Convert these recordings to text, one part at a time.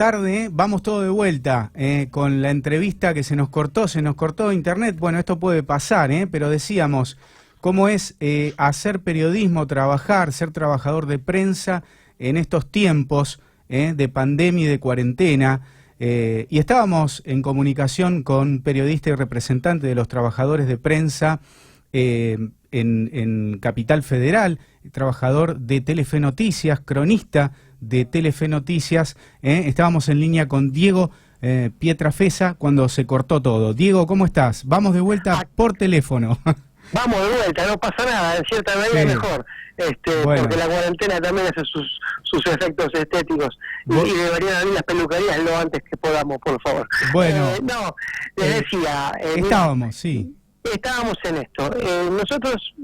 Tarde, vamos todo de vuelta con la entrevista que se nos cortó internet. Bueno, esto puede pasar, pero decíamos cómo es hacer periodismo, trabajar, ser trabajador de prensa en estos tiempos de pandemia y de cuarentena. Y estábamos en comunicación con periodista y representante de los trabajadores de prensa en Capital Federal, trabajador de Telefe Noticias, cronista de Telefe Noticias. Estábamos en línea con Diego Pietrafesa cuando se cortó todo. Diego, ¿cómo estás? Vamos de vuelta por teléfono. Vamos de vuelta, no pasa nada, en cierta medida sí. mejor, Bueno. porque la cuarentena también hace sus efectos estéticos y deberían abrir las peluquerías lo antes que podamos, por favor. Bueno, no, les decía... estábamos en esto. Nosotros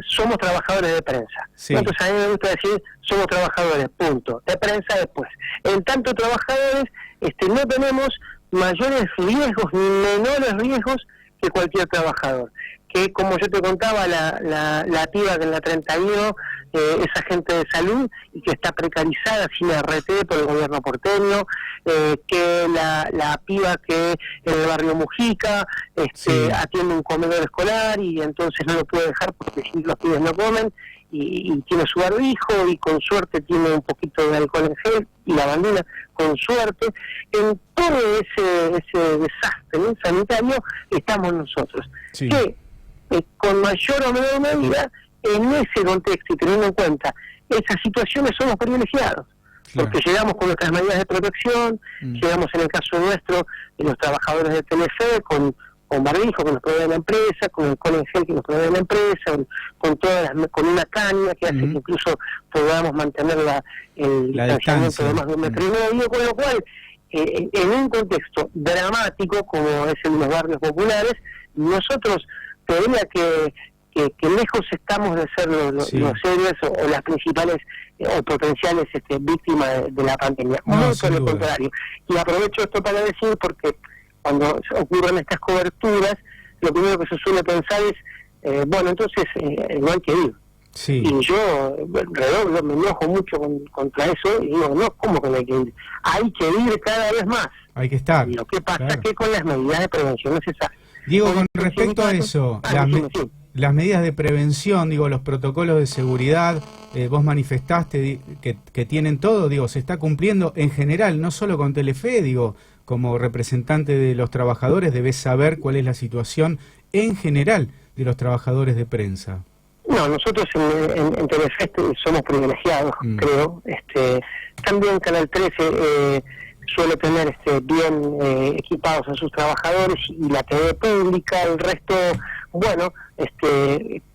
somos trabajadores de prensa. Sí. Nosotros, a mí me gusta decir, somos trabajadores, punto. De prensa después. En tanto trabajadores, no tenemos mayores riesgos ni menores riesgos que cualquier trabajador. Que como yo te contaba, la piba que en la 31 es agente de salud y que está precarizada sin RT por el gobierno porteño, que la piba que en el barrio Mujica sí. atiende un comedor escolar y entonces no lo puede dejar porque si los pibes no comen y tiene su barbijo y con suerte tiene un poquito de alcohol en gel y la bandina con suerte. En todo ese desastre sanitario estamos nosotros. Sí. Que con mayor o menor medida, en ese contexto y teniendo en cuenta esas situaciones, somos privilegiados, claro. porque llegamos con nuestras medidas de protección, llegamos en el caso nuestro, de los trabajadores de Telefe, con barbijo que nos provee la empresa, con el en gel que nos provee la empresa, con una caña que hace que incluso podamos mantener el distanciamiento de más de 1,5 metros, con lo cual, en un contexto dramático como es el de los barrios populares, nosotros todavía que lejos estamos de ser los héroes o las principales o potenciales víctimas de la pandemia. No, muy por el contrario. Y aprovecho esto para decir, porque cuando ocurren estas coberturas, lo primero que se suele pensar es, bueno, entonces no hay que ir. Sí. Y yo redoblo, me enojo mucho contra eso y digo, no, ¿cómo que no hay que ir? Hay que ir cada vez más. Hay que estar. Y lo que pasa claro. es que con las medidas de prevención necesarias. Diego, con respecto a eso, las medidas de prevención, los protocolos de seguridad, vos manifestaste que tienen todo, se está cumpliendo en general, no solo con Telefe, como representante de los trabajadores debés saber cuál es la situación en general de los trabajadores de prensa. No, nosotros en Telefe somos privilegiados, creo. También Canal 13 suele tener bien equipados a sus trabajadores y la TV pública, el resto, bueno,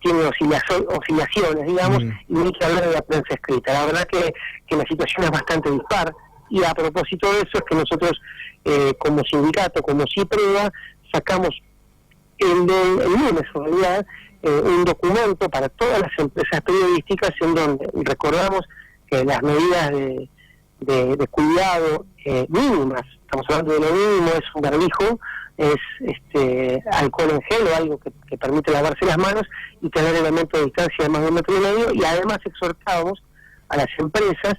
tiene oscilaciones, digamos, y hay que hablar de la prensa escrita. La verdad que la situación es bastante dispar y a propósito de eso es que nosotros como sindicato, como CIPREA, sacamos el lunes en realidad un documento para todas las empresas periodísticas en donde recordamos que las medidas de cuidado mínimas, estamos hablando de lo mínimo, es un barbijo, es alcohol en gel o algo que permite lavarse las manos y tener elementos de distancia de más de 1,5 metros, y además exhortamos a las empresas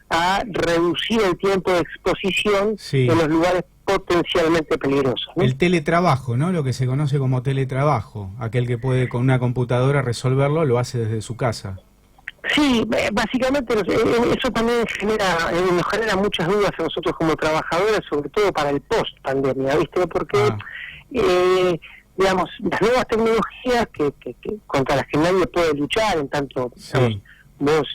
a reducir el tiempo de exposición en los lugares potencialmente peligrosos, ¿no? El teletrabajo, ¿no? Lo que se conoce como teletrabajo, aquel que puede con una computadora resolverlo, lo hace desde su casa. Sí, básicamente eso también nos genera muchas dudas a nosotros como trabajadores, sobre todo para el post-pandemia, ¿viste? Porque, digamos, las nuevas tecnologías que contra las que nadie puede luchar, en tanto vos,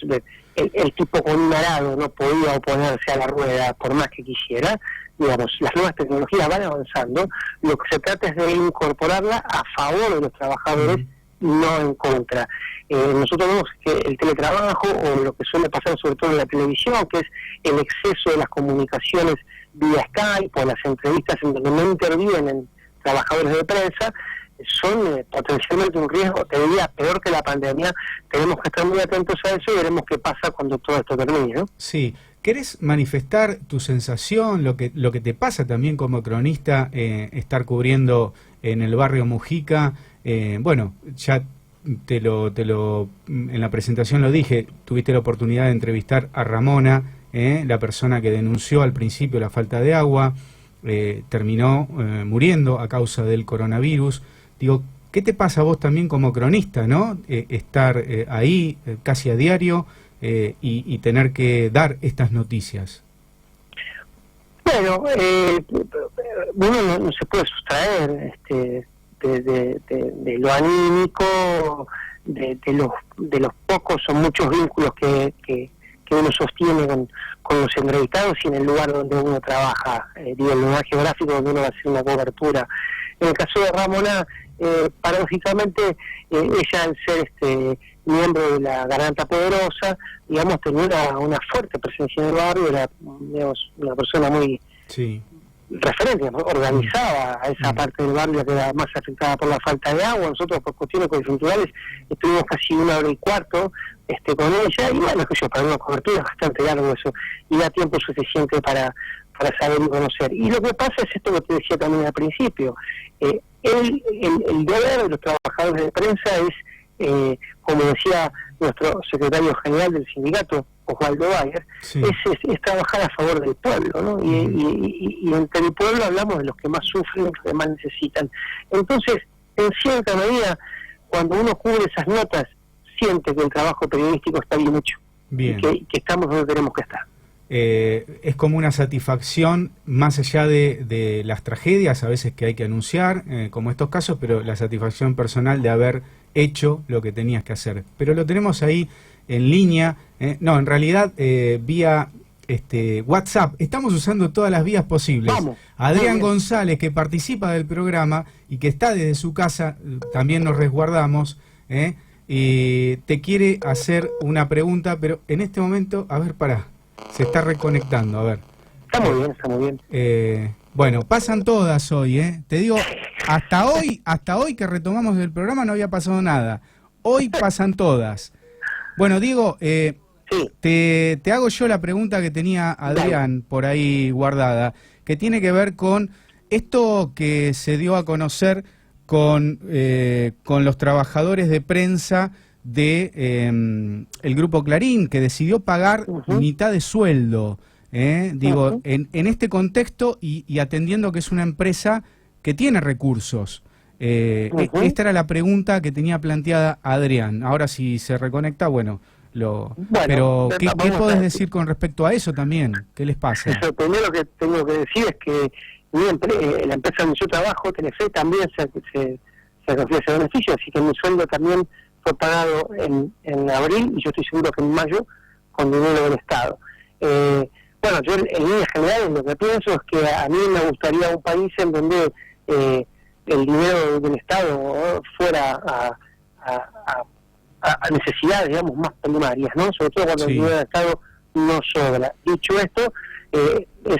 el tipo con un arado no podía oponerse a la rueda por más que quisiera, digamos, las nuevas tecnologías van avanzando, lo que se trata es de incorporarla a favor de los trabajadores, no en contra. Nosotros vemos que el teletrabajo, o lo que suele pasar sobre todo en la televisión, que es el exceso de las comunicaciones vía Skype o las entrevistas en donde no intervienen trabajadores de prensa, son potencialmente un riesgo, te diría, peor que la pandemia. Tenemos que estar muy atentos a eso y veremos qué pasa cuando todo esto termine, ¿no? Sí. ¿Querés manifestar tu sensación, lo que te pasa también como cronista, estar cubriendo en el barrio Mujica? Bueno, ya en la presentación lo dije, tuviste la oportunidad de entrevistar a Ramona la persona que denunció al principio la falta de agua, terminó muriendo a causa del coronavirus. Digo, ¿qué te pasa a vos también como cronista, ¿no? Estar ahí casi a diario y tener que dar estas noticias. Bueno, uno no se puede sustraer de lo anímico, de los pocos o muchos vínculos que uno sostiene con los entrevistados y en el lugar donde uno trabaja, el lugar geográfico donde uno va a hacer una cobertura. En el caso de Ramona, paradójicamente, ella al ser miembro de la Garganta Poderosa, digamos, tenía una fuerte presencia en el barrio, era, digamos, una persona muy referente, ¿no? Organizaba a esa parte del barrio que era más afectada por la falta de agua. Nosotros, por cuestiones coyunturales, estuvimos casi 1 hora y cuarto con ella, y bueno, que yo para una cobertura es bastante largo eso, y da tiempo suficiente para saber y conocer. Y lo que pasa es esto que te decía también al principio, el deber de los trabajadores de prensa es, como decía nuestro secretario general del sindicato, Osvaldo Bayer, es trabajar a favor del pueblo, ¿no? Y entre el pueblo hablamos de los que más sufren, los que más necesitan. Entonces, en cierta medida, cuando uno cubre esas notas, siente que el trabajo periodístico está bien hecho, y que estamos donde tenemos que estar. Es como una satisfacción, más allá de las tragedias a veces que hay que anunciar, como estos casos, pero la satisfacción personal de haber hecho lo que tenías que hacer. Pero lo tenemos ahí en línea, no, en realidad vía WhatsApp. Estamos usando todas las vías posibles. Vamos. Adrián González, que participa del programa y que está desde su casa, también nos resguardamos, y te quiere hacer una pregunta, pero en este momento, a ver, pará. Se está reconectando, a ver. Está muy bien. Bueno, pasan todas hoy, Te digo, hasta hoy que retomamos el programa no había pasado nada. Hoy pasan todas. Bueno, Diego, te hago yo la pregunta que tenía Adrián por ahí guardada, que tiene que ver con esto que se dio a conocer con los trabajadores de prensa de el Grupo Clarín, que decidió pagar mitad de sueldo, digo, en este contexto y atendiendo que es una empresa que tiene recursos. Esta era la pregunta que tenía planteada Adrián. Ahora si se reconecta, bueno, pero ¿qué podés decir con respecto a eso también? ¿Qué les pasa? Lo primero que tengo que decir es que la empresa donde yo trabajo, Telefe, también se recibe ese beneficio, así que mi sueldo también fue pagado en abril, y yo estoy seguro que en mayo con dinero del Estado. Bueno, yo en líneas generales lo que pienso es que a mí me gustaría un país en donde el dinero del Estado fuera a necesidades, digamos, más primarias, ¿no? Sobre todo cuando el dinero del Estado no sobra. Dicho esto,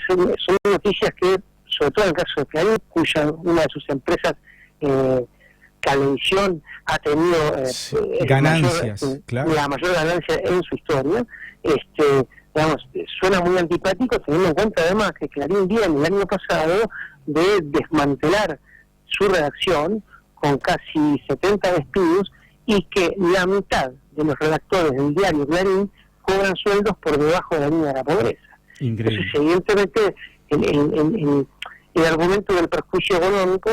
son noticias que, sobre todo en el caso de Clarín, una de sus empresas, Cablevisión, ha tenido ganancias, la mayor ganancia en su historia. Digamos, suena muy antipático, teniendo en cuenta además que Clarín viene el año pasado de desmantelar su redacción con casi 70 despidos, y que la mitad de los redactores del diario Clarín cobran sueldos por debajo de la línea de la pobreza. Increíble. Entonces, evidentemente, el argumento del perjuicio económico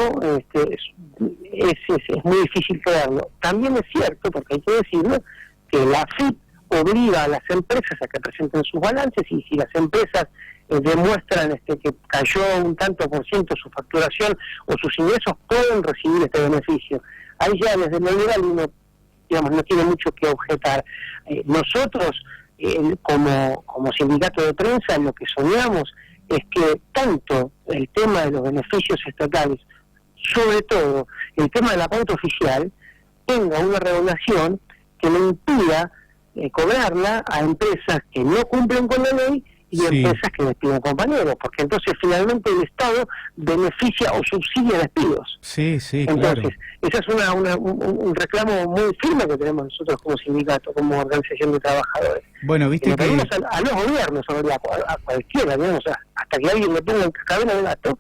es muy difícil creerlo. También es cierto, porque hay que decirlo, que la AFIP obliga a las empresas a que presenten sus balances, y si las empresas demuestran que cayó un tanto por ciento su facturación o sus ingresos, pueden recibir este beneficio. Ahí ya desde lo legal uno, digamos, no tiene mucho que objetar. Nosotros, como sindicato de prensa, lo que soñamos es que tanto el tema de los beneficios estatales, sobre todo el tema de la pauta oficial, tenga una regulación que le impida cobrarla a empresas que no cumplen con la ley y empresas que despiden compañeros, porque entonces finalmente el Estado beneficia o subsidia despidos. Entonces, claro. Ese es un reclamo muy firme que tenemos nosotros como sindicato, como organización de trabajadores. Bueno, viste que pedimos a los gobiernos, a cualquiera, digamos, hasta que alguien le ponga en cadena de gato,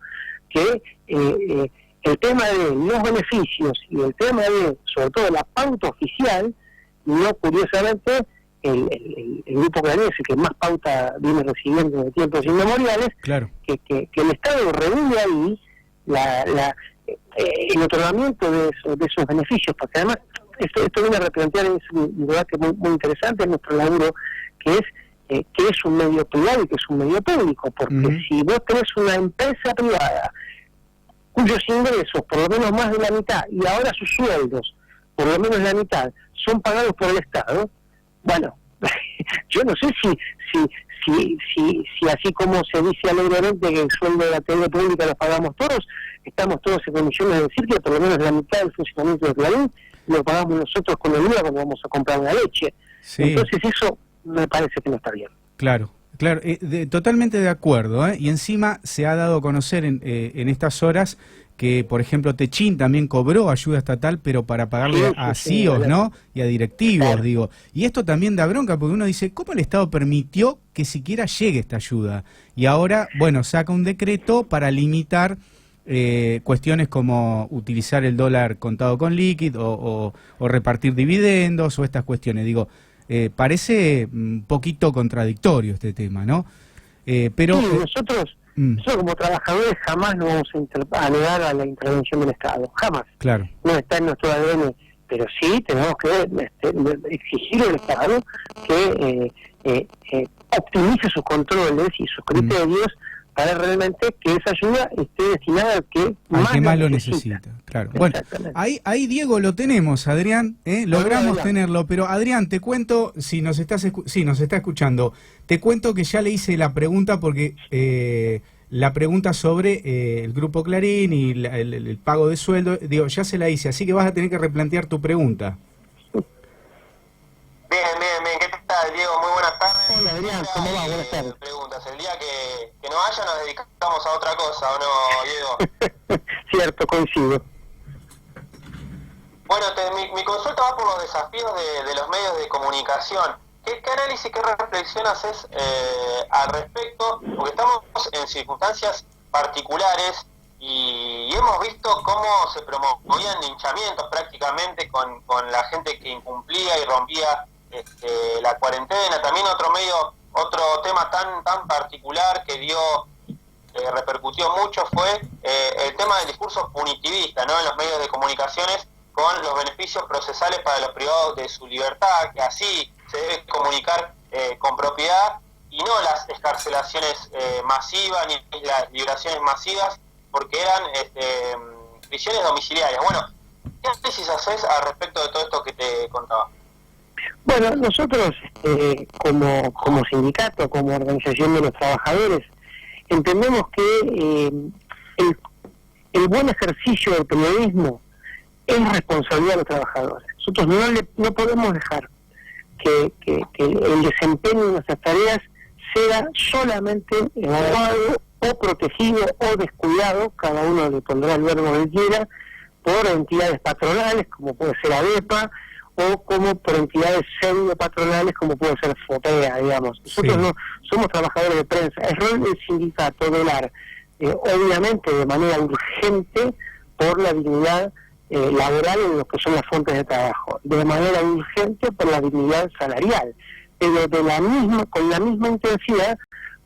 que el tema de los beneficios y el tema de, sobre todo, la pauta oficial, no curiosamente el Grupo Clarín es el que más pauta viene recibiendo de tiempos inmemoriales, claro, que el Estado regule ahí el otorgamiento de esos beneficios, porque además esto viene a replantear, es un debate muy interesante en nuestro laburo, que es un medio privado y que es un medio público, porque si vos tenés una empresa privada cuyos ingresos, por lo menos más de la mitad, y ahora sus sueldos, por lo menos la mitad, son pagados por el Estado, bueno, yo no sé si así como se dice alegremente que el sueldo de la TV pública lo pagamos todos, estamos todos en condiciones de decir que por lo menos la mitad del funcionamiento de Clarín lo pagamos nosotros con el IVA cuando vamos a comprar la leche. Sí. Entonces eso me parece que no está bien. Claro, totalmente de acuerdo, ¿eh? Y encima se ha dado a conocer en estas horas que, por ejemplo, Techín también cobró ayuda estatal, pero para pagarle a CEOs, ¿no? Y a directivos, claro. Digo. Y esto también da bronca, porque uno dice, ¿cómo el Estado permitió que siquiera llegue esta ayuda? Y ahora, bueno, saca un decreto para limitar cuestiones como utilizar el dólar contado con líquido o repartir dividendos o estas cuestiones. Digo, parece un poquito contradictorio este tema, ¿no? Pero sí, nosotros como trabajadores jamás nos vamos a negar a la intervención del Estado, jamás. Claro. No está en nuestro ADN, pero sí tenemos que exigir al Estado que optimice sus controles y sus criterios para realmente que esa ayuda esté destinada al que más lo necesita. Claro. Bueno, ahí Diego lo tenemos, Adrián, logramos tenerlo, pero Adrián, te cuento, si nos está escuchando, te cuento que ya le hice la pregunta porque la pregunta sobre el Grupo Clarín y el pago de sueldo, digo, ya se la hice, así que vas a tener que replantear tu pregunta. Bien, ¿qué tal, Diego? Muy buenas tardes. Hola, Adrián, ¿cómo va? Buenas tardes. Preguntas, el día que no haya nos dedicamos a otra cosa, ¿o no, Diego? Cierto, coincido. Bueno, mi consulta va por los desafíos de los medios de comunicación. ¿Qué análisis, qué reflexión haces al respecto? Porque estamos en circunstancias particulares y hemos visto cómo se promovían linchamientos prácticamente con la gente que incumplía y rompía la cuarentena. También otro tema tan particular que repercutió mucho fue el tema del discurso punitivista, ¿no? En los medios de comunicaciones, con los beneficios procesales para los privados de su libertad, que así se debe comunicar con propiedad, y no las excarcelaciones masivas ni las liberaciones masivas, porque eran prisiones domiciliarias. Bueno, ¿qué análisis haces al respecto de todo esto que te contaba? Bueno, nosotros como sindicato, como organización de los trabajadores, entendemos que el buen ejercicio del periodismo es responsabilidad de los trabajadores. Nosotros no podemos dejar que el desempeño de nuestras tareas sea solamente evaluado o protegido o descuidado, cada uno le pondrá el verbo que quiera, por entidades patronales como puede ser ADEPA, o como por entidades pseudo patronales como puede ser FOPEA, digamos. Nosotros no somos trabajadores de prensa. Es rol del sindicato velar, obviamente de manera urgente, por la dignidad laboral en lo que son las fuentes de trabajo, de manera urgente por la dignidad salarial, pero con la misma intensidad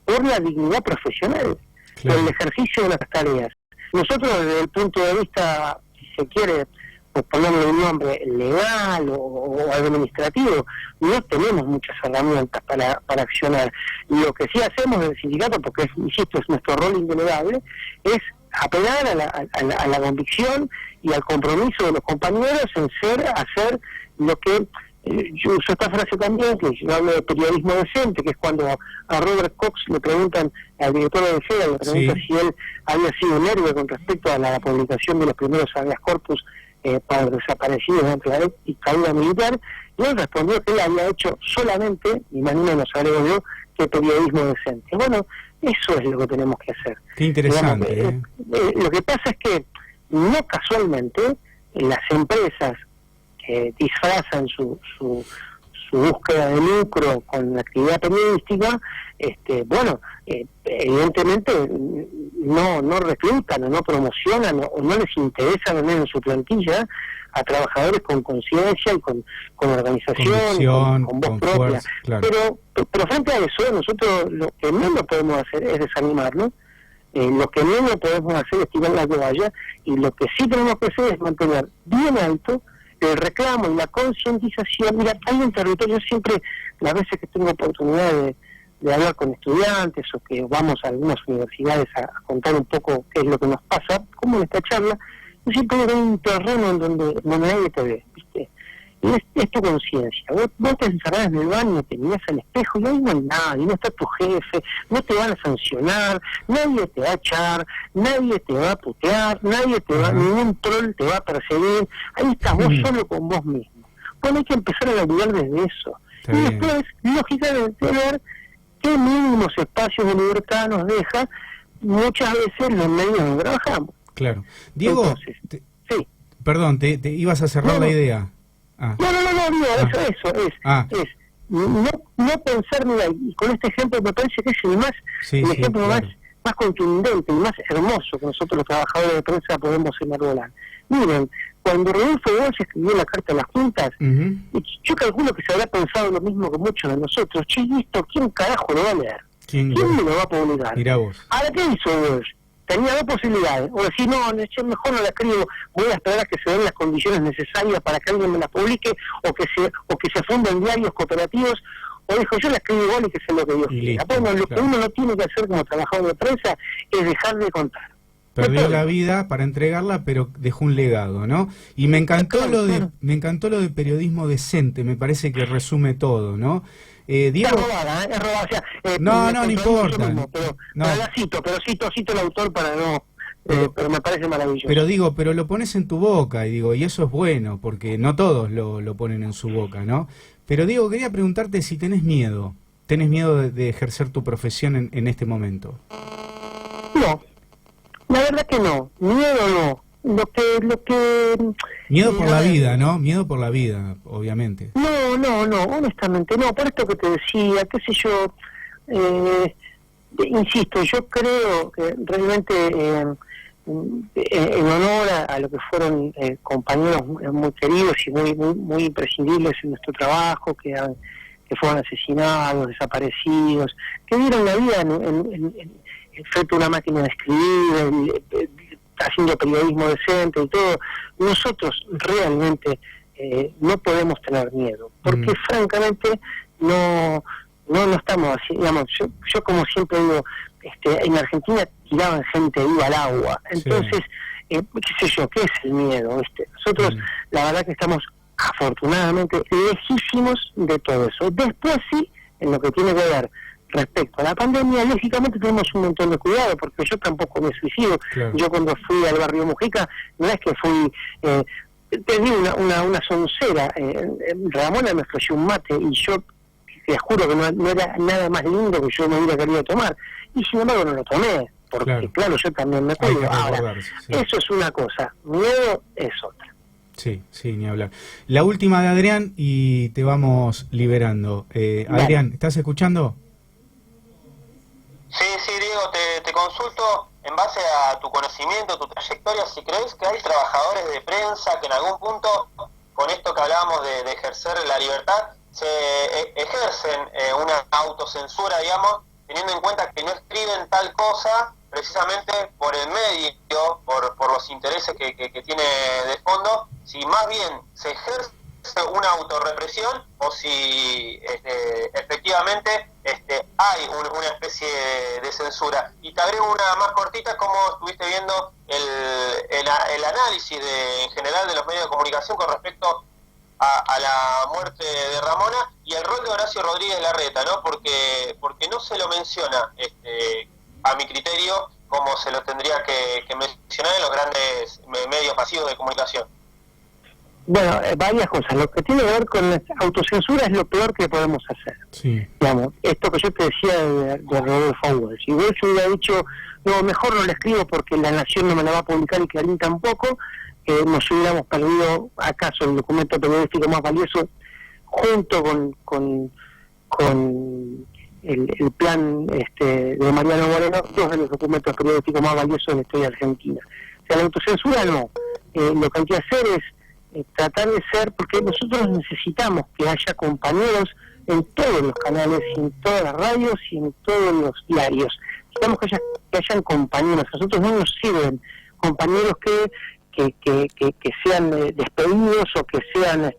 por la dignidad profesional, por el ejercicio de las tareas. Nosotros, desde el punto de vista, si se quiere, pues ponerle un nombre legal o administrativo, no tenemos muchas herramientas para accionar. Lo que sí hacemos en el sindicato, porque insisto, es nuestro rol indelegable, es apelar a la convicción y al compromiso de los compañeros en hacer lo que yo uso esta frase también, que yo hablo de periodismo decente, que es cuando a Robert Cox le preguntan, al director de FEDA, le preguntan si él había sido un héroe con respecto a la publicación de los primeros habeas corpus para los desaparecidos dentro de la dictadura militar, y él respondió que él había hecho solamente, y más ni menos agrego yo, que periodismo decente. Bueno, eso es lo que tenemos que hacer. Qué interesante. Digamos, lo que pasa es que no casualmente las empresas que disfrazan su búsqueda de lucro con la actividad periodística, evidentemente no reclutan o no promocionan o no les interesa tener en su plantilla a trabajadores con conciencia y con Convicción, organización, con voz con propia. fuerza, claro. Pero frente a eso, nosotros lo que menos podemos hacer es desanimarnos, lo que menos podemos hacer es tirar la toalla, y lo que sí tenemos que hacer es mantener bien alto el reclamo y la concientización. Mira, hay un territorio, siempre, las veces que tengo oportunidad de hablar con estudiantes o que vamos a algunas universidades a contar un poco qué es lo que nos pasa, como en esta charla, yo siempre veo un terreno en donde nadie te ve, ¿viste? Y es tu conciencia. Vos te encerrás en el baño, te mirás al espejo y ahí no hay nadie, no está tu jefe, no te van a sancionar, nadie te va a echar, nadie te va a putear, ningún troll te va a perseguir, ahí estás vos solo con vos mismo. Bueno, hay que empezar a laburar desde eso. Está y bien. después, lógicamente, ver qué mínimos espacios de libertad nos deja muchas veces los medios donde trabajamos. Claro. Diego, Entonces, sí. perdón, te ibas a cerrar la idea. No, digo, eso es no pensar, mira, y con este ejemplo me parece que es el ejemplo claro. más contundente y más hermoso que nosotros los trabajadores de prensa podemos enarbolar. Miren, cuando Rodolfo Walsh escribió la carta a las juntas, yo calculo que se habrá pensado lo mismo que muchos de nosotros. Che, ¿esto quién carajo lo va a leer? ¿Quién me lo va a publicar? Mirá vos. Ahora, ¿qué hizo Walsh? Tenía dos posibilidades: o decir, no, mejor no la escribo, voy a esperar a que se den las condiciones necesarias para que alguien me la publique, o que se funden diarios cooperativos, o dijo, yo la escribo igual y que sea lo que Dios quiera. Bueno, lo que uno no tiene que hacer como trabajador de prensa es dejar de contar. Perdió la vida para entregarla, pero dejó un legado, ¿no? Y me encantó lo de periodismo decente, me parece que resume todo, ¿no? Diego... Es robada, o sea, no importa. Mismo, pero la cito el autor para no... pero me parece maravilloso. Pero lo pones en tu boca, y eso es bueno, porque no todos lo ponen en su boca, ¿no? Pero Diego, quería preguntarte si tenés miedo de ejercer tu profesión en este momento. No, la verdad que no, miedo no. Lo que Miedo por la vida, ¿no? Miedo por la vida, obviamente. No, honestamente no. Por esto que te decía, qué sé yo, insisto, yo creo que realmente en honor a lo que fueron compañeros muy queridos y muy imprescindibles en nuestro trabajo, que fueron asesinados, desaparecidos, que dieron la vida frente a una máquina de escribir, haciendo periodismo decente y todo. Nosotros realmente no podemos tener miedo, porque francamente no estamos así, digamos, yo como siempre digo, en Argentina tiraban gente viva al agua, entonces, qué sé yo, ¿qué es el miedo? Nosotros la verdad que estamos afortunadamente lejísimos de todo eso. Después sí, en lo que tiene que ver respecto a la pandemia, lógicamente tenemos un montón de cuidado, porque yo tampoco me suicido. Claro. Yo cuando fui al barrio Mujica, no es que fui, te di una soncera, Ramona me ofreció un mate y yo te juro que no era nada más lindo que yo me hubiera querido tomar, y sin embargo no lo tomé, porque claro yo también me cuido. Ahora, eso es una cosa, miedo es otra. Sí, ni hablar. La última de Adrián y te vamos liberando. Adrián, ¿estás escuchando? Sí, Diego, te consulto en base a tu conocimiento, tu trayectoria, si crees que hay trabajadores de prensa que en algún punto, con esto que hablábamos de ejercer la libertad, se ejercen una autocensura, digamos, teniendo en cuenta que no escriben tal cosa precisamente por el medio, por los intereses que tiene de fondo, si más bien se ejerce una autorrepresión o si efectivamente hay una especie de censura. Y te agrego una más cortita: ¿cómo estuviste viendo el análisis en general de los medios de comunicación con respecto a la muerte de Ramona y el rol de Horacio Rodríguez Larreta, ¿no? Porque no se lo menciona, a mi criterio, como se lo tendría que mencionar en los grandes medios masivos de comunicación. Bueno, varias cosas. Lo que tiene que ver con la autocensura es lo peor que podemos hacer. Sí. Digamos, esto que yo te decía de Rodolfo Walsh. Si Walsh hubiera dicho, no, mejor no la escribo porque La Nación no me la va a publicar y Clarín tampoco, nos hubiéramos perdido acaso el documento periodístico más valioso, junto con el plan de Mariano Moreno, dos de los documentos periodísticos más valiosos de la historia argentina. O sea, la autocensura no. Lo que hay que hacer es tratar de ser, porque nosotros necesitamos que haya compañeros en todos los canales, en todas las radios y en todos los diarios. Necesitamos que hayan compañeros. A nosotros no nos sirven compañeros que sean despedidos o que sean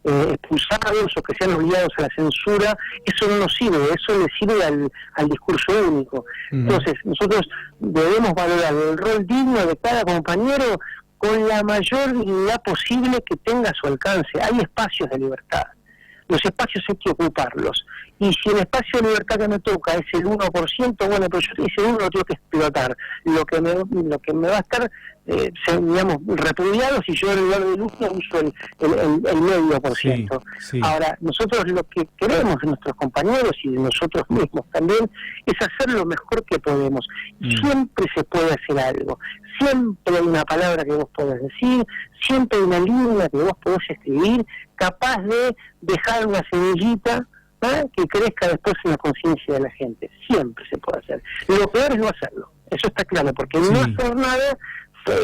expulsados o que sean obligados a la censura. Eso no nos sirve, eso le sirve al discurso único. Entonces, nosotros debemos valorar el rol digno de cada compañero con la mayor dignidad posible que tenga a su alcance. Hay espacios de libertad. Los espacios hay que ocuparlos. Y si el espacio de libertad que me toca es el 1%, bueno, pero yo ese 1 lo tengo que explotar. Lo que me va a estar, digamos, repudiado si yo en lugar de luz uso el medio por ciento. Sí. Ahora, nosotros lo que queremos de nuestros compañeros y de nosotros mismos también es hacer lo mejor que podemos. Siempre se puede hacer algo. Siempre hay una palabra que vos podés decir, siempre hay una línea que vos podés escribir, capaz de dejar una semillita que crezca después en la conciencia de la gente. Siempre se puede hacer. Lo peor es no hacerlo. Eso está claro, porque no hacer nada,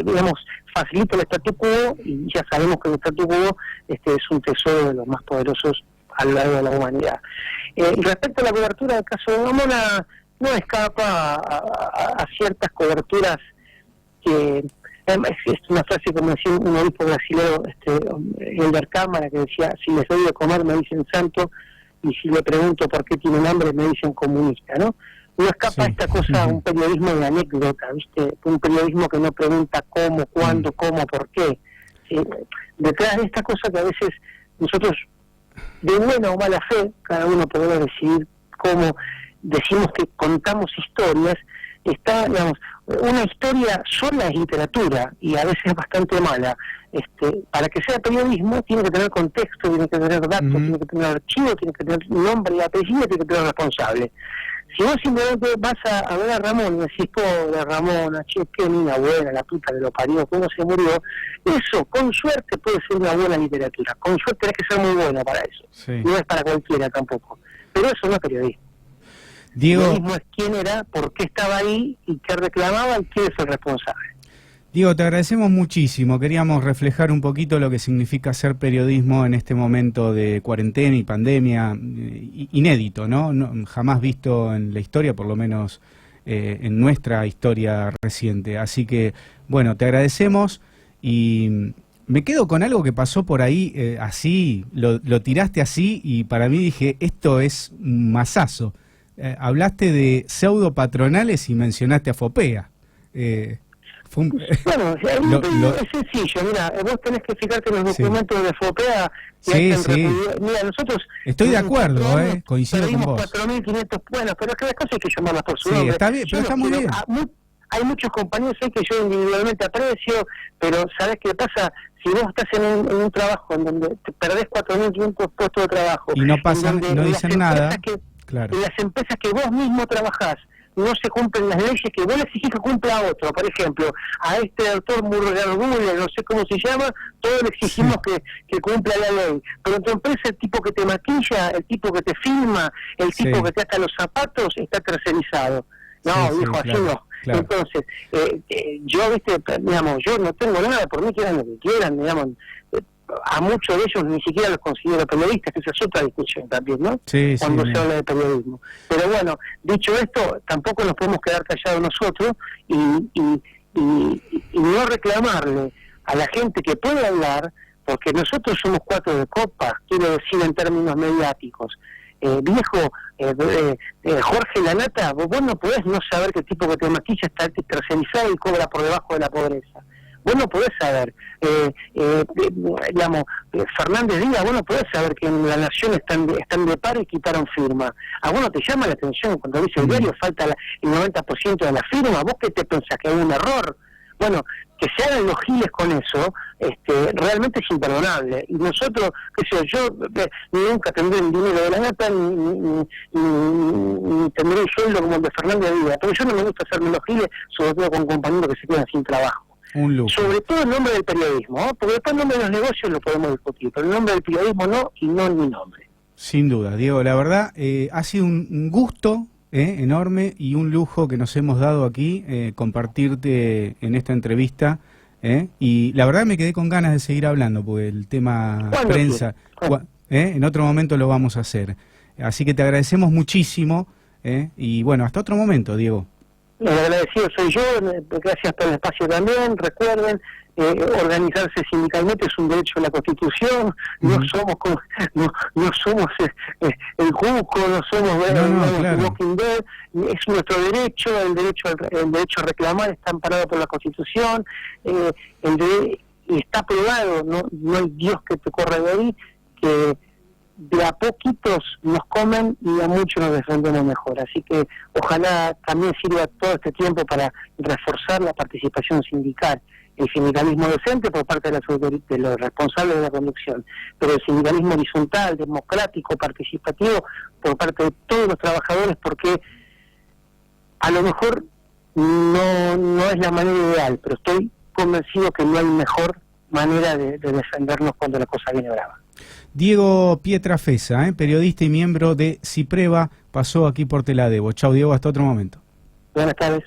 digamos, facilita el statu quo, y ya sabemos que el statu quo es un tesoro de los más poderosos a lo largo de la humanidad. Y respecto a la cobertura del caso de Ramona, no escapa a ciertas coberturas que... Es una frase como decía un obispo brasileño, Elder Cámara, que decía: si les doy de comer me dicen santo, y si le pregunto por qué tienen hambre me dicen comunista, ¿no? No escapa esta cosa, un periodismo de anécdota, ¿viste? Un periodismo que no pregunta cómo, cuándo, cómo, por qué. Detrás de esta cosa que a veces nosotros, de buena o mala fe, cada uno podrá decidir cómo decimos que contamos historias, está, digamos, una historia sola es literatura y a veces es bastante mala. Para que sea periodismo tiene que tener contexto, tiene que tener datos, tiene que tener archivo, tiene que tener nombre y apellido, tiene que tener responsable. Si vos simplemente vas a ver a Ramón y decís: pobre Ramona, che, qué niña buena, la puta que lo parió, cómo se murió, eso con suerte puede ser una buena literatura. Con suerte tenés que ser muy buena para eso. Sí. No es para cualquiera tampoco. Pero eso no es periodismo. Diego, lo mismo es quién era, por qué estaba ahí y qué reclamaba y quién es el responsable. Diego, te agradecemos muchísimo. Queríamos reflejar un poquito lo que significa hacer periodismo en este momento de cuarentena y pandemia inédito, ¿no? Jamás visto en la historia, por lo menos en nuestra historia reciente. Así que, bueno, te agradecemos y me quedo con algo que pasó por ahí, así, lo tiraste así y para mí dije, esto es un masazo. Hablaste de pseudo patronales y mencionaste a Fopea. Bueno, es sencillo, mira, vos tenés que fijarte en los documentos de Fopea. Sí. Mira, nosotros... Estoy de acuerdo, coincido con vos. 4.500, bueno, pero es que las cosas hay que llamarlas por su nombre. Sí, está bien, pero está muy bien. Hay muchos compañeros que yo individualmente aprecio, pero ¿sabés qué pasa? Si vos estás en un trabajo en donde te perdés 4.500 puestos de trabajo... Y no pasan, no dicen nada... Claro. En las empresas que vos mismo trabajás no se cumplen las leyes que vos le exigís que cumpla a otro. Por ejemplo, a este doctor Murgargule, no sé cómo se llama, todos le exigimos que cumpla la ley. Pero en tu empresa el tipo que te maquilla, el tipo que te filma, el tipo que te ata los zapatos está tercerizado. No, viejo, así no. Claro. Entonces, yo, digamos, yo no tengo nada, por mí que hagan lo que quieran, digamos. A muchos de ellos ni siquiera los considero periodistas, que esa es otra discusión también, ¿no? Cuando se habla de periodismo. Pero bueno, dicho esto, tampoco nos podemos quedar callados nosotros y no reclamarle a la gente que puede hablar, porque nosotros somos cuatro de copa, quiero decir en términos mediáticos. Viejo, Jorge Lanata, vos no podés no saber que el tipo que te maquilla está tercerizado y cobra por debajo de la pobreza. Vos no podés saber, digamos, Fernández Díaz, vos no podés saber que en La Nación están de paro y quitaron firma. A vos no te llama la atención cuando dice el diario falta el 90% de la firma. ¿Vos qué te pensás? ¿Que hay un error? Bueno, que se hagan los giles con eso, realmente es imperdonable. Y nosotros, qué sé yo nunca tendré el dinero de la nata, ni tendré un sueldo como el de Fernández Díaz, pero yo no me gusta hacerme los giles, sobre todo con compañeros que se quedan sin trabajo. Sobre todo en nombre del periodismo, ¿no? Porque después en nombre de los negocios lo podemos discutir, pero en nombre del periodismo no, y no en mi nombre. Sin duda, Diego, la verdad ha sido un gusto enorme y un lujo que nos hemos dado aquí, compartirte en esta entrevista Y la verdad me quedé con ganas de seguir hablando, porque el tema prensa, en otro momento lo vamos a hacer. Así que te agradecemos muchísimo, y bueno, hasta otro momento, Diego. El agradecido soy yo, gracias por el espacio también. Recuerden, organizarse sindicalmente es un derecho de la Constitución. No somos no somos el Juco, no somos claro. Walking Dead. Es nuestro derecho, el derecho a reclamar está amparado por la Constitución, y está aprobado, no hay Dios que te corra de ahí, que de a poquitos nos comen y a muchos nos defendemos mejor. Así que ojalá también sirva todo este tiempo para reforzar la participación sindical, el sindicalismo decente por parte de los responsables de la conducción, pero el sindicalismo horizontal, democrático, participativo por parte de todos los trabajadores, porque a lo mejor no es la manera ideal, pero estoy convencido que no hay mejor manera de defendernos cuando la cosa viene brava. Diego Pietrafesa, periodista y miembro de CIPREVA, pasó aquí por Te la Debo. Chau, Diego, hasta otro momento. Buenas tardes.